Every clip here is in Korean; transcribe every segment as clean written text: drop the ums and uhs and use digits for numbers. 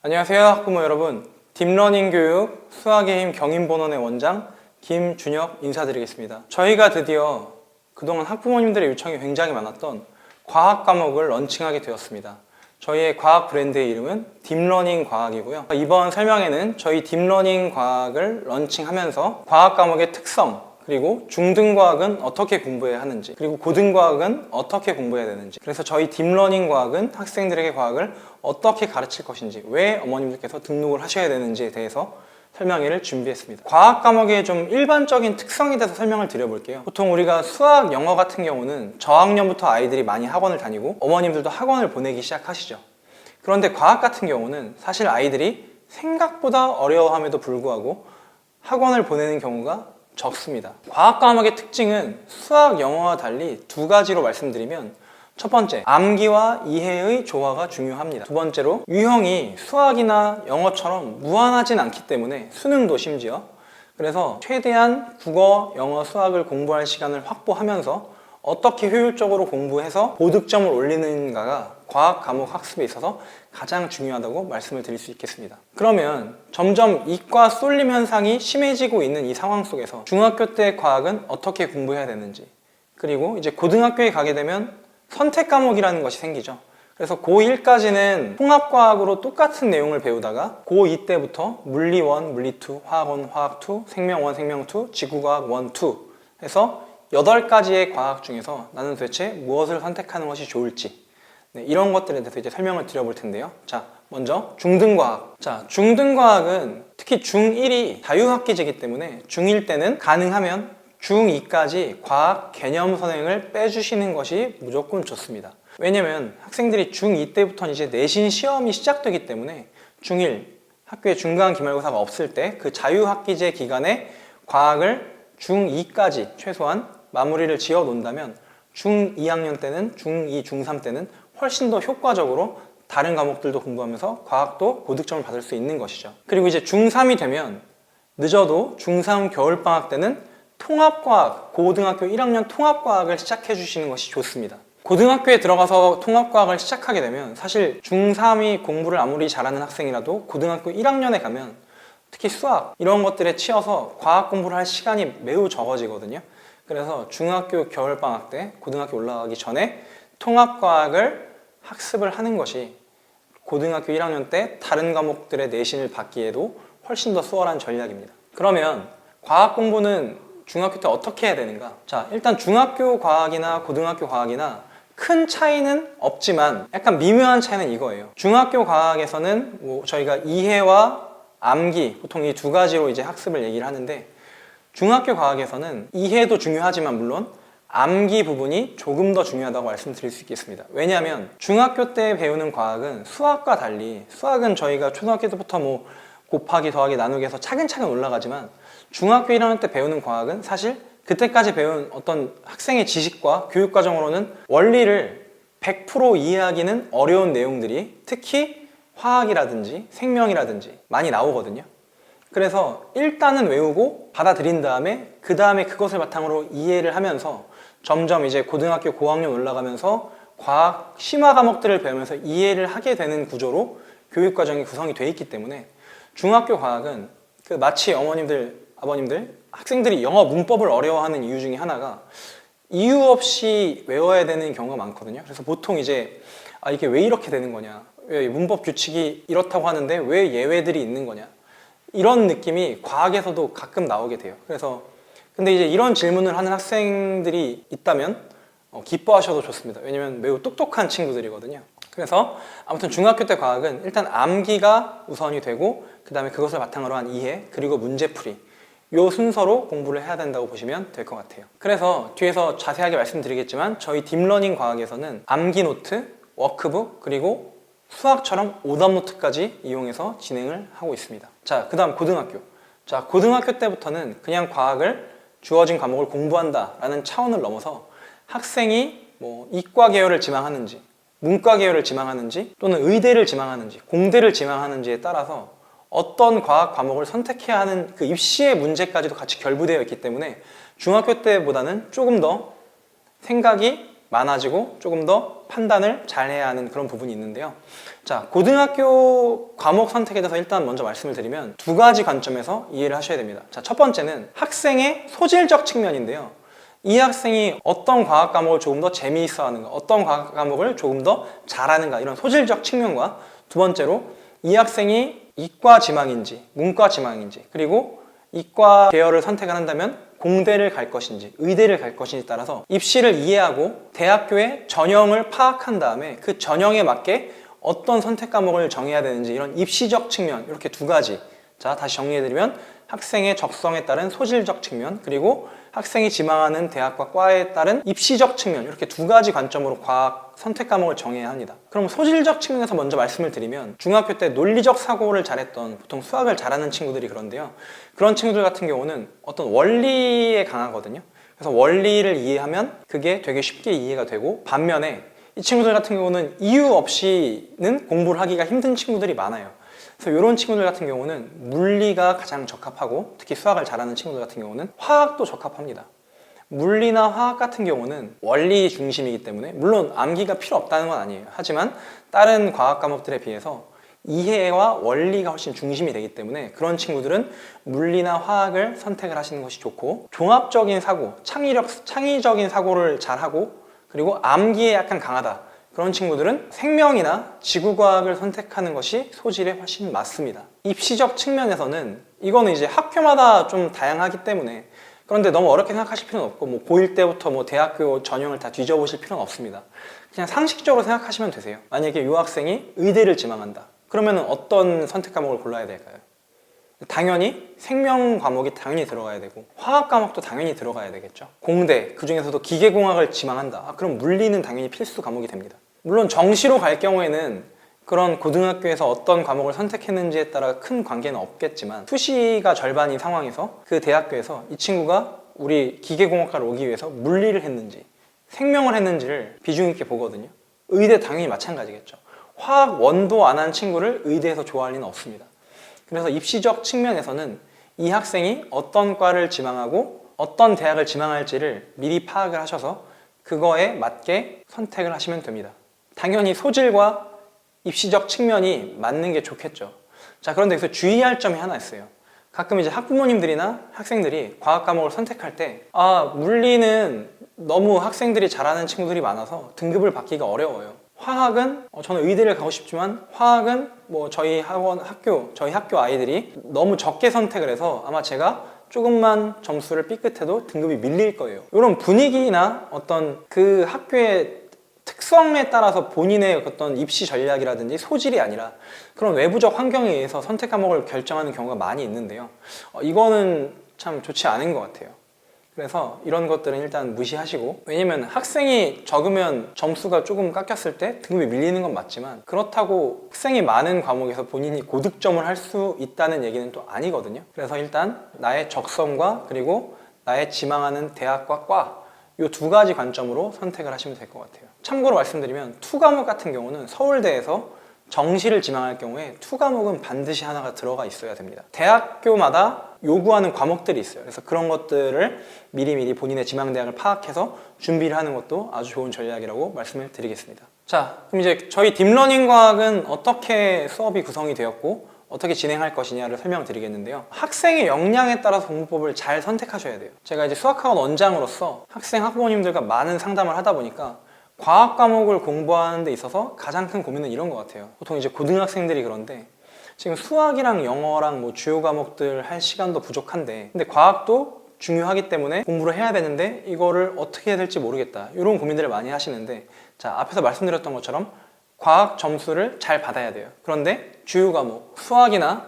안녕하세요 학부모 여러분, 딥러닝 교육 수학의 힘 경인본원의 원장 김준혁 인사드리겠습니다. 저희가 드디어 그동안 학부모님들의 요청이 굉장히 많았던 과학 과목을 런칭하게 되었습니다. 저희의 과학 브랜드의 이름은 딥러닝 과학이고요. 이번 설명에는 저희 딥러닝 과학을 런칭하면서 과학 과목의 특성, 그리고 중등과학은 어떻게 공부해야 하는지, 그리고 고등과학은 어떻게 공부해야 되는지, 그래서 저희 딥러닝 과학은 학생들에게 과학을 어떻게 가르칠 것인지, 왜 어머님들께서 등록을 하셔야 되는지에 대해서 설명회를 준비했습니다. 과학 과목의 좀 일반적인 특성에 대해서 설명을 드려볼게요. 보통 우리가 수학, 영어 같은 경우는 저학년부터 아이들이 많이 학원을 다니고 어머님들도 학원을 보내기 시작하시죠. 그런데 과학 같은 경우는 사실 아이들이 생각보다 어려워함에도 불구하고 학원을 보내는 경우가 적습니다. 과학 과목의 특징은 수학, 영어와 달리 두 가지로 말씀드리면, 첫 번째, 암기와 이해의 조화가 중요합니다. 두 번째로, 유형이 수학이나 영어처럼 무한하진 않기 때문에, 수능도 심지어, 그래서 최대한 국어, 영어, 수학을 공부할 시간을 확보하면서 어떻게 효율적으로 공부해서 고득점을 올리는가가 과학 과목 학습에 있어서 가장 중요하다고 말씀을 드릴 수 있겠습니다. 그러면 점점 이과 쏠림 현상이 심해지고 있는 이 상황 속에서 중학교 때 과학은 어떻게 공부해야 되는지, 그리고 이제 고등학교에 가게 되면 선택 과목이라는 것이 생기죠. 그래서 고1까지는 통합과학으로 똑같은 내용을 배우다가 고2 때부터 물리 1, 물리 2, 화학 1, 화학 2, 생명 1, 생명 2, 지구과학 1, 2 해서 8가지의 과학 중에서 나는 도대체 무엇을 선택하는 것이 좋을지, 이런 것들에 대해서 이제 설명을 드려볼 텐데요. 자, 먼저 중등과학. 자, 중등과학은 특히 중1이 자유학기제이기 때문에 중1 때는 가능하면 중2까지 과학 개념 선행을 빼주시는 것이 무조건 좋습니다. 왜냐면 학생들이 중2 때부터는 이제 내신 시험이 시작되기 때문에 중1, 학교에 중간 기말고사가 없을 때 그 자유학기제 기간에 과학을 중2까지 최소한 마무리를 지어 놓는다면 중2학년 때는, 중2, 중3 때는 훨씬 더 효과적으로 다른 과목들도 공부하면서 과학도 고득점을 받을 수 있는 것이죠. 그리고 이제 중3이 되면 늦어도 중3 겨울방학 때는 통합과학, 고등학교 1학년 통합과학을 시작해 주시는 것이 좋습니다. 고등학교에 들어가서 통합과학을 시작하게 되면 사실 중3이 공부를 아무리 잘하는 학생이라도 고등학교 1학년에 가면 특히 수학 이런 것들에 치여서 과학 공부를 할 시간이 매우 적어지거든요. 그래서 중학교 겨울방학 때 고등학교 올라가기 전에 통합과학을 학습을 하는 것이 고등학교 1학년 때 다른 과목들의 내신을 받기에도 훨씬 더 수월한 전략입니다. 그러면 과학 공부는 중학교 때 어떻게 해야 되는가? 자, 일단 중학교 과학이나 고등학교 과학이나 큰 차이는 없지만 약간 미묘한 차이는 이거예요. 중학교 과학에서는 저희가 이해와 암기, 보통 이 두 가지로 이제 학습을 얘기를 하는데, 중학교 과학에서는 이해도 중요하지만 물론 암기 부분이 조금 더 중요하다고 말씀드릴 수 있겠습니다. 왜냐하면 중학교 때 배우는 과학은 수학과 달리, 수학은 저희가 초등학교 때부터 곱하기, 더하기, 나누기 해서 차근차근 올라가지만 중학교 1학년 때 배우는 과학은 사실 그때까지 배운 어떤 학생의 지식과 교육과정으로는 원리를 100% 이해하기는 어려운 내용들이 특히 화학이라든지 생명이라든지 많이 나오거든요. 그래서 일단은 외우고 받아들인 다음에 그 다음에 그것을 바탕으로 이해를 하면서 점점 이제 고등학교 고학년 올라가면서 과학 심화 과목들을 배우면서 이해를 하게 되는 구조로 교육과정이 구성이 되어 있기 때문에 중학교 과학은 마치 어머님들, 아버님들, 학생들이 영어 문법을 어려워하는 이유 중에 하나가 이유 없이 외워야 되는 경우가 많거든요. 그래서 보통 이제 이게 왜 이렇게 되는 거냐, 왜 문법 규칙이 이렇다고 하는데 왜 예외들이 있는 거냐, 이런 느낌이 과학에서도 가끔 나오게 돼요. 그래서 근데 이제 이런 질문을 하는 학생들이 있다면 기뻐하셔도 좋습니다. 왜냐면 매우 똑똑한 친구들이거든요. 그래서 아무튼 중학교 때 과학은 일단 암기가 우선이 되고 그 다음에 그것을 바탕으로 한 이해, 그리고 문제풀이, 이 순서로 공부를 해야 된다고 보시면 될 것 같아요. 그래서 뒤에서 자세하게 말씀드리겠지만 저희 딥러닝 과학에서는 암기 노트, 워크북, 그리고 수학처럼 오답 노트까지 이용해서 진행을 하고 있습니다. 자, 그 다음 고등학교. 자, 고등학교 때부터는 그냥 과학을 주어진 과목을 공부한다 라는 차원을 넘어서 학생이 이과 계열을 지망하는지, 문과 계열을 지망하는지, 또는 의대를 지망하는지, 공대를 지망하는지에 따라서 어떤 과학 과목을 선택해야 하는 그 입시의 문제까지도 같이 결부되어 있기 때문에 중학교 때보다는 조금 더 생각이 많아지고 조금 더 판단을 잘 해야 하는 그런 부분이 있는데요. 자, 고등학교 과목 선택에 대해서 일단 먼저 말씀을 드리면 두 가지 관점에서 이해를 하셔야 됩니다. 자, 첫 번째는 학생의 소질적 측면인데요. 이 학생이 어떤 과학 과목을 조금 더 재미있어 하는가, 어떤 과학 과목을 조금 더 잘하는가, 이런 소질적 측면과, 두 번째로 이 학생이 이과 지망인지 문과 지망인지, 그리고 이과 계열을 선택을 한다면 공대를 갈 것인지 의대를 갈 것인지에 따라서 입시를 이해하고 대학교의 전형을 파악한 다음에 그 전형에 맞게 어떤 선택 과목을 정해야 되는지, 이런 입시적 측면, 이렇게 두 가지. 자, 다시 정리해드리면 학생의 적성에 따른 소질적 측면, 그리고 학생이 지망하는 대학과 과에 따른 입시적 측면, 이렇게 두 가지 관점으로 과학 선택 과목을 정해야 합니다. 그럼 소질적 측면에서 먼저 말씀을 드리면, 중학교 때 논리적 사고를 잘했던, 보통 수학을 잘하는 친구들이 그런데요, 그런 친구들 같은 경우는 어떤 원리에 강하거든요. 그래서 원리를 이해하면 그게 되게 쉽게 이해가 되고, 반면에 이 친구들 같은 경우는 이유 없이는 공부를 하기가 힘든 친구들이 많아요. 그래서 이런 친구들 같은 경우는 물리가 가장 적합하고, 특히 수학을 잘하는 친구들 같은 경우는 화학도 적합합니다. 물리나 화학 같은 경우는 원리 중심이기 때문에, 물론 암기가 필요 없다는 건 아니에요. 하지만 다른 과학 과목들에 비해서 이해와 원리가 훨씬 중심이 되기 때문에 그런 물리나 화학을 선택을 하시는 것이 좋고, 종합적인 사고, 창의적인 사고를 잘하고, 그리고 암기에 약간 강하다, 그런 친구들은 생명이나 지구과학을 선택하는 것이 소질에 훨씬 맞습니다. 입시적 측면에서는 이거는 이제 학교마다 좀 다양하기 때문에, 그런데 너무 어렵게 생각하실 필요는 없고, 뭐 고1 때부터 뭐 대학교 전형을 다 뒤져보실 필요는 없습니다. 그냥 상식적으로 생각하시면 되세요. 만약에 이 학생이 의대를 지망한다, 그러면 어떤 선택 과목을 골라야 될까요? 당연히 생명 과목이 당연히 들어가야 되고, 화학 과목도 당연히 들어가야 되겠죠. 공대, 그 중에서도 기계공학을 지망한다, 그럼 물리는 당연히 필수 과목이 됩니다. 물론 정시로 갈 경우에는 그런 고등학교에서 어떤 과목을 선택했는지에 따라 큰 관계는 없겠지만, 수시가 절반인 상황에서 그 대학교에서 이 친구가 우리 기계공학과를 오기 위해서 물리를 했는지 생명을 했는지를 비중 있게 보거든요. 의대 당연히 마찬가지겠죠. 화학 원도 안 한 친구를 의대에서 좋아할 리는 없습니다. 그래서 입시적 측면에서는 이 학생이 어떤 과를 지망하고 어떤 대학을 지망할지를 미리 파악을 하셔서 그거에 맞게 선택을 하시면 됩니다. 당연히 소질과 입시적 측면이 맞는 게 좋겠죠. 자, 그런데 여기서 주의할 점이 하나 있어요. 가끔 이제 학부모님들이나 학생들이 과학 과목을 선택할 때, 물리는 너무 학생들이 잘하는 친구들이 많아서 등급을 받기가 어려워요. 화학은 저는 의대를 가고 싶지만 화학은 뭐 저희 학교 아이들이 너무 적게 선택을 해서 아마 제가 조금만 점수를 삐끗해도 등급이 밀릴 거예요. 이런 분위기나 어떤 그 학교의 특성에 따라서 본인의 어떤 입시 전략이라든지 소질이 아니라 그런 외부적 환경에 의해서 선택 과목을 결정하는 경우가 많이 있는데요, 이거는 참 좋지 않은 것 같아요. 그래서 이런 것들은 일단 무시하시고, 왜냐면 학생이 적으면 점수가 조금 깎였을 때 등급이 밀리는 건 맞지만, 그렇다고 학생이 많은 과목에서 본인이 고득점을 할 수 있다는 얘기는 또 아니거든요. 그래서 일단 나의 적성과 그리고 나의 지망하는 대학과 과, 이 두 가지 관점으로 선택을 하시면 될 것 같아요. 참고로 말씀드리면 투 과목 같은 경우는 서울대에서 정시를 지망할 경우에 투 과목은 반드시 하나가 들어가 있어야 됩니다. 대학교마다 요구하는 과목들이 있어요. 그래서 그런 것들을 미리미리 본인의 지망대학을 파악해서 준비를 하는 것도 아주 좋은 전략이라고 말씀을 드리겠습니다. 자, 그럼 이제 저희 딥러닝 과학은 어떻게 수업이 구성이 되었고 어떻게 진행할 것이냐를 설명드리겠는데요, 학생의 역량에 따라서 공부법을 잘 선택하셔야 돼요. 제가 이제 수학학원 원장으로서 학생 학부모님들과 많은 상담을 하다 보니까 과학 과목을 공부하는 데 있어서 가장 큰 고민은 이런 것 같아요. 보통 이제 고등학생들이 그런데 지금 수학이랑 영어랑 뭐 주요 과목들 할 시간도 부족한데, 근데 과학도 중요하기 때문에 공부를 해야 되는데 이거를 어떻게 해야 될지 모르겠다, 이런 고민들을 많이 하시는데, 자, 앞에서 말씀드렸던 것처럼 과학 점수를 잘 받아야 돼요. 그런데 주요 과목, 수학이나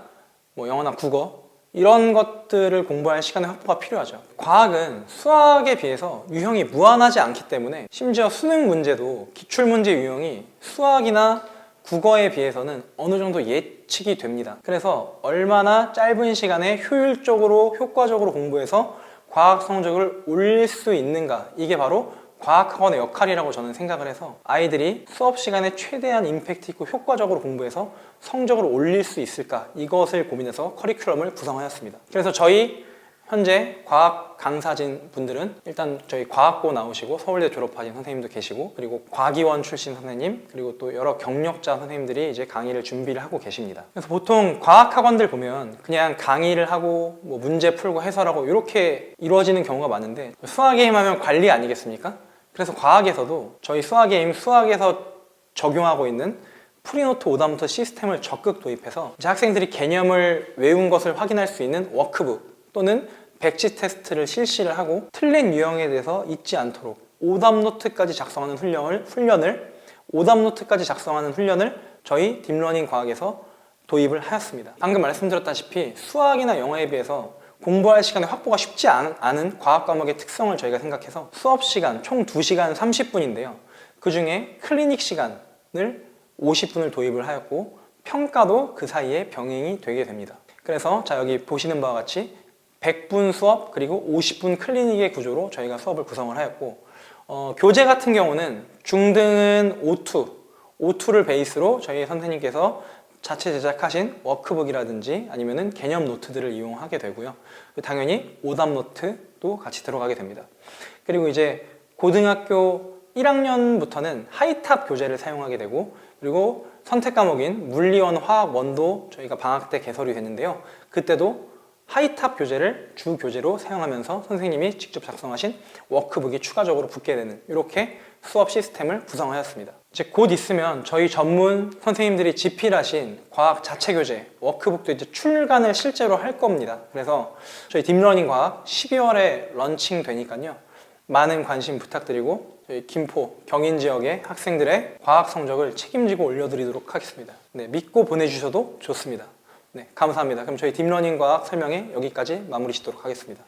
뭐 영어나 국어, 이런 것들을 공부할 시간의 확보가 필요하죠. 과학은 수학에 비해서 유형이 무한하지 않기 때문에 심지어 수능 문제도 기출문제 유형이 수학이나 국어에 비해서는 어느 정도 예측이 됩니다. 그래서 얼마나 짧은 시간에 효율적으로 효과적으로 공부해서 과학 성적을 올릴 수 있는가, 이게 바로 과학학원의 역할이라고 저는 생각을 해서 아이들이 수업 시간에 최대한 임팩트 있고 효과적으로 공부해서 성적을 올릴 수 있을까, 이것을 고민해서 커리큘럼을 구성하였습니다. 그래서 저희 현재 과학 강사진 분들은 일단 저희 과학고 나오시고 서울대 졸업하신 선생님도 계시고, 그리고 과기원 출신 선생님, 그리고 또 여러 경력자 선생님들이 이제 강의를 준비를 하고 계십니다. 그래서 보통 과학학원들 보면 그냥 강의를 하고 뭐 문제 풀고 해설하고 이렇게 이루어지는 경우가 많은데, 수학게임 하면 관리 아니겠습니까? 그래서 과학에서도 저희 수학게임 수학에서 적용하고 있는 프리노트 오답노트 시스템을 적극 도입해서 이제 학생들이 개념을 외운 것을 확인할 수 있는 워크북 또는 백지 테스트를 실시를 하고, 틀린 유형에 대해서 잊지 않도록 오답노트까지 작성하는 훈련을 저희 딥러닝 과학에서 도입을 하였습니다. 방금 말씀드렸다시피 수학이나 영어에 비해서 공부할 시간의 확보가 쉽지 않은 과학 과목의 특성을 저희가 생각해서 수업 시간 총 2시간 30분인데요. 그 중에 클리닉 시간을 50분을 도입을 하였고, 평가도 그 사이에 병행이 되게 됩니다. 그래서 자, 여기 보시는 바와 같이 100분 수업 그리고 50분 클리닉의 구조로 저희가 수업을 구성을 하였고, 교재 같은 경우는 중등은 O2를 베이스로 저희 선생님께서 자체 제작하신 워크북이라든지 아니면은 개념 노트들을 이용하게 되고요. 당연히 오답 노트도 같이 들어가게 됩니다. 그리고 이제 고등학교 1학년부터는 하이탑 교재를 사용하게 되고, 그리고 선택 과목인 물리원, 화학, 원도 저희가 방학 때 개설이 됐는데요. 그때도 하이탑 교재를 주 교재로 사용하면서 선생님이 직접 작성하신 워크북이 추가적으로 붙게 되는, 이렇게 수업 시스템을 구성하였습니다. 이제 곧 있으면 저희 전문 선생님들이 집필하신 과학 자체 교재 워크북도 이제 출간을 실제로 할 겁니다. 그래서 저희 딥러닝 과학 12월에 런칭 되니까요, 많은 관심 부탁드리고 저희 김포, 경인 지역의 학생들의 과학 성적을 책임지고 올려드리도록 하겠습니다. 네, 믿고 보내주셔도 좋습니다. 네, 감사합니다. 그럼 저희 딥러닝 과학 설명회 여기까지 마무리 짓도록 하겠습니다.